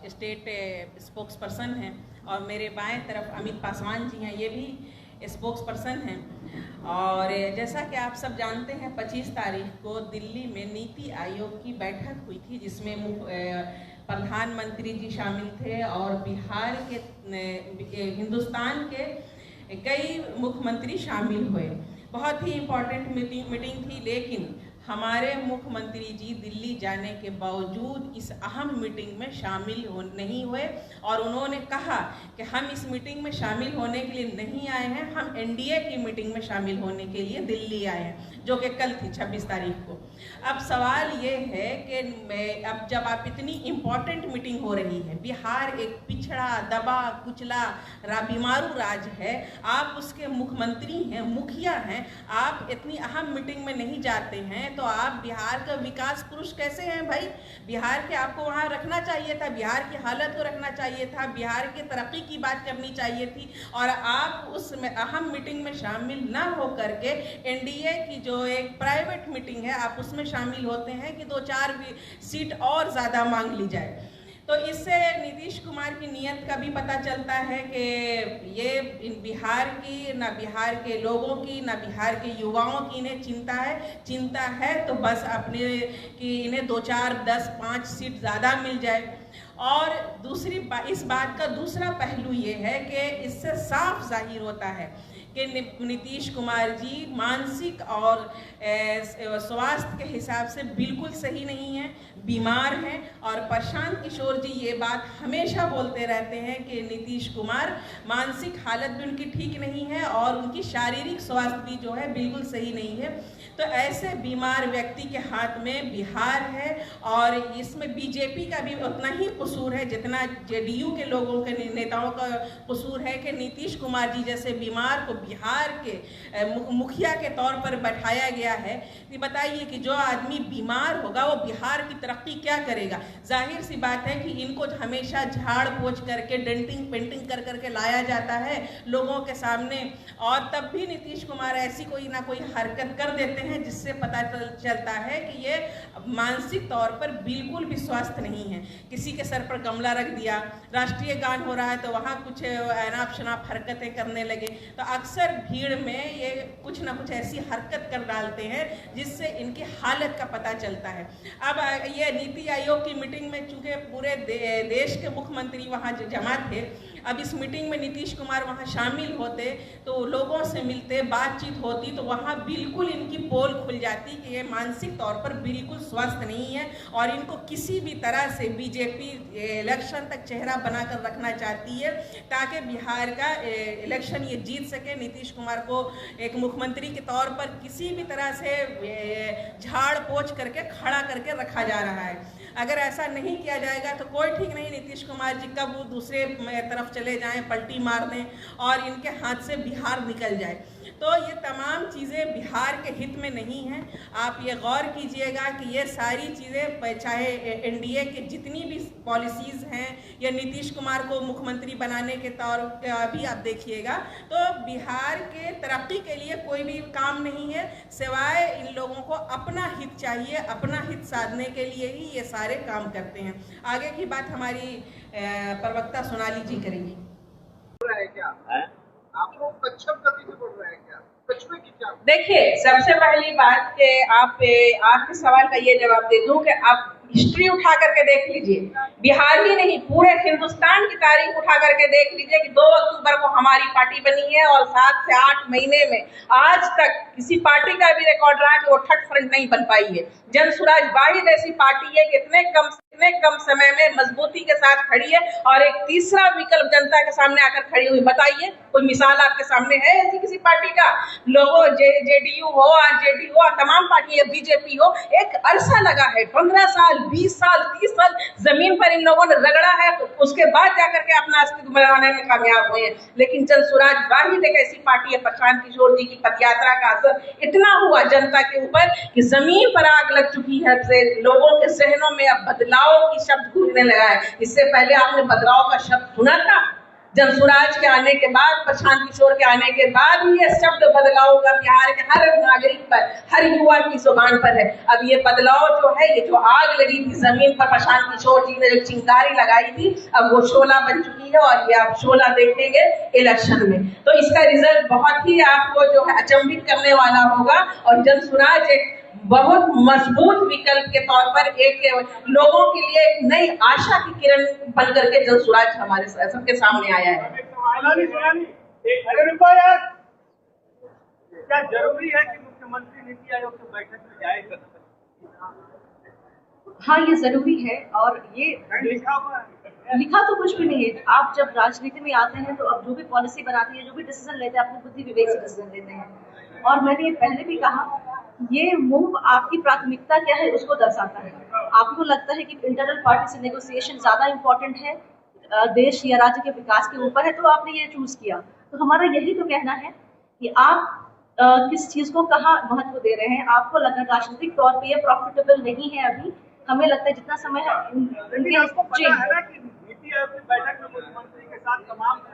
State spokes person हैं, और मेरे बाएं तरफ अमित पासवान जी हैं, ये भी स्पोक्स पर्सन हैं। और जैसा कि आप सब जानते हैं 25 तारीख को दिल्ली में नीति आयोग की बैठक हुई थी, जिसमें प्रधानमंत्री जी शामिल थे और बिहार के हिंदुस्तान के कई मुख्यमंत्री शामिल हुए। बहुत ही इम्पोर्टेंट मीटिंग थी, लेकिन हमारे मुख्यमंत्री जी दिल्ली जाने के बावजूद इस अहम मीटिंग में शामिल नहीं हुए, और उन्होंने कहा कि हम इस मीटिंग में शामिल होने के लिए नहीं आए हैं, हम एनडीए की मीटिंग में शामिल होने के लिए दिल्ली आए हैं, जो कि कल थी 26 तारीख को। अब सवाल ये है कि अब जब आप इतनी इम्पोर्टेंट मीटिंग हो रही है, बिहार एक पिछड़ा दबा कुचला बीमारू राज्य है, आप उसके मुख्यमंत्री हैं, मुखिया हैं, आप इतनी अहम मीटिंग में नहीं जाते हैं, तो आप बिहार का विकास पुरुष कैसे हैं भाई? बिहार के आपको वहाँ रखना चाहिए था, बिहार की हालत को रखना चाहिए था, बिहार की तरक्की की बात करनी चाहिए थी, और आप उस अहम मीटिंग में शामिल ना हो करके एनडीए की जो एक प्राइवेट मीटिंग है आप उसमें शामिल होते हैं कि 2-4 सीट और ज़्यादा मांग ली जाए। तो इससे नीतीश कुमार की नीयत का भी पता चलता है कि ये बिहार की, ना बिहार के लोगों की, ना बिहार के युवाओं की इन्हें चिंता है तो बस अपने कि इन्हें 2-4, 10, 5 सीट ज़्यादा मिल जाए। और इस बात का दूसरा पहलू ये है कि इससे साफ जाहिर होता है कि नीतीश कुमार जी मानसिक और स्वास्थ्य के हिसाब से बिल्कुल सही नहीं है, बीमार हैं। और प्रशांत किशोर जी ये बात हमेशा बोलते रहते हैं कि नीतीश कुमार मानसिक हालत भी उनकी ठीक नहीं है और उनकी शारीरिक स्वास्थ्य भी जो है बिल्कुल सही नहीं है। तो ऐसे बीमार व्यक्ति के हाथ में बिहार है, और इसमें बीजेपी का भी उतना ही कसूर है जितना जेडीयू के लोगों के नेताओं का कसूर है कि नीतीश कुमार जी जैसे बीमार को बिहार के मुखिया के तौर पर बैठाया गया है। बताइए कि जो आदमी बीमार होगा वो बिहार की तरक्की क्या करेगा? जाहिर सी बात है कि इनको हमेशा झाड़ पोछ करके डेंटिंग पेंटिंग कर करके लाया जाता है लोगों के सामने, और तब भी नीतीश कुमार ऐसी कोई ना कोई हरकत कर देते हैं जिससे पता चलता है कि ये मानसिक तौर पर बिल्कुल भी स्वस्थ नहीं है। किसी के सर पर गमला रख दिया, राष्ट्रीय गान हो रहा है तो वहाँ कुछ अनाप शनाप हरकतें करने लगे, तो अक्सर भीड़ में ये कुछ ना कुछ ऐसी हरकत कर डालते हैं जिससे इनकी हालत का पता चलता है। अब ये नीति आयोग की मीटिंग में चूंकि पूरे देश के मुख्यमंत्री वहाँ जमा थे, अब इस मीटिंग में नीतीश कुमार वहाँ शामिल होते तो लोगों से मिलते, बातचीत होती, तो वहाँ बिल्कुल इनकी पोल खुल जाती कि ये मानसिक तौर पर बिल्कुल स्वस्थ नहीं है और इनको किसी भी तरह से बीजेपी इलेक्शन तक चेहरा बनाकर रखना चाहती है ताकि बिहार का इलेक्शन ये जीत सके। नीतीश कुमार को एक मुख्यमंत्री के तौर पर किसी भी तरह से झाड़ पोछ करके खड़ा करके रखा जा रहा है। अगर ऐसा नहीं किया जाएगा तो कोई ठीक नहीं, नीतीश कुमार जी कब वो दूसरे तरफ चले जाएं, पलटी मार दें और इनके हाथ से बिहार निकल जाए। तो ये तमाम चीज़ें बिहार के हित में नहीं हैं। आप ये गौर कीजिएगा कि ये सारी चीज़ें चाहे एनडीए के जितनी भी पॉलिसीज़ हैं या नीतीश कुमार को मुख्यमंत्री बनाने के तौर पर भी आप देखिएगा तो बिहार के तरक्की के लिए कोई भी काम नहीं है, सिवाय इन लोगों को अपना हित चाहिए, अपना हित साधने के लिए ही ये सारे काम करते हैं। आगे की बात हमारी प्रवक्ता सोनाली जी करेंगी। आप लोग कच्छप गति से बढ़ रहे हैं क्या? कछुए की क्या? देखिए, सबसे पहली बात कि आपके सवाल का ये जवाब दे दूं कि आप हिस्ट्री उठा करके देख लीजिए, बिहार ही नहीं पूरे हिंदुस्तान की तारीख उठा करके देख लीजिए कि 2 अक्टूबर को हमारी पार्टी बनी है और 7 से 8 महीने में आज तक किसी पार्टी का भी रिकॉर्ड रहा कि वो छठ फ्रंट नहीं बन पाई है। जन सुराज वाहिद ऐसी पार्टी है कि इतने कम समय में मजबूती के साथ खड़ी है और एक तीसरा विकल्प जनता के सामने आकर खड़ी हुई। बताइए कोई मिसाल आपके सामने है ऐसी किसी पार्टी का? लोगों जेडीयू हो, आरजेडी हो, तमाम पार्टी, बीजेपी हो, एक अरसा लगा है 15 साल, 20 साल, 30 साल जमीन पर इन लोगों ने रगड़ा है, उसके बाद जाकर के अपना अस्तित्व बनाने में कामयाब हुए हैं। लेकिन जन सुराज वाहिद एक ऐसी पार्टी है, प्रशांत किशोर जी की पदयात्रा का असर इतना हुआ जनता के ऊपर कि जमीन पर आग लग चुकी है, लोगों के जहनों में अब बदलाव की शब्द गूंजने लगा है। इससे पहले आपने बदलाव का शब्द सुना था? जनसुराज के आने के बाद, प्रशांत किशोर के आने के बाद ही ये शब्द बदलाव का बिहार के हर नागरिक पर, हर युवा की जुबान पर है। अब ये बदलाव जो है, ये जो आग लगी थी जमीन पर प्रशांत किशोर जी ने जो चिंगारी लगाई थी, अब वो शोला बन चुकी है और ये आप शोला देखेंगे इलेक्शन में। तो इसका रिजल्ट बहुत ही आपको जो है अचंभित करने वाला होगा और जनसुराज एक बहुत मजबूत विकल्प के तौर पर एक लोगों के लिए एक नई आशा की किरण बन करके जनसुराज हमारे सबके सामने आया है। क्या जरूरी है कि मुख्यमंत्री नीति आयोग की बैठक में जाएगा? हाँ, ये जरूरी है और ये लिखा हुआ है, लिखा तो कुछ भी नहीं है। आप जब राजनीति में आते हैं तो अब जो भी पॉलिसी बनाते हैं, जो भी डिसीजन लेते हैं, अपनी बुद्धि विवेक से डिसीजन लेते हैं। और मैंने पहले भी कहा, ये मूव आपकी प्राथमिकता क्या है उसको दर्शाता है। आपको लगता है कि इंटरनल पार्टी से नेगोशिएशन ज्यादा इम्पोर्टेंट है, देश या राज्य के विकास के ऊपर है, तो आपने ये चूज किया। तो हमारा यही तो कहना है कि आप किस चीज को कहाँ महत्व दे रहे हैं। आपको लग रहा है राजनीतिक तौर पे ये प्रॉफिटेबल नहीं है अभी। हमें लगता है जितना समय है लेकिन आपको पता है ना कि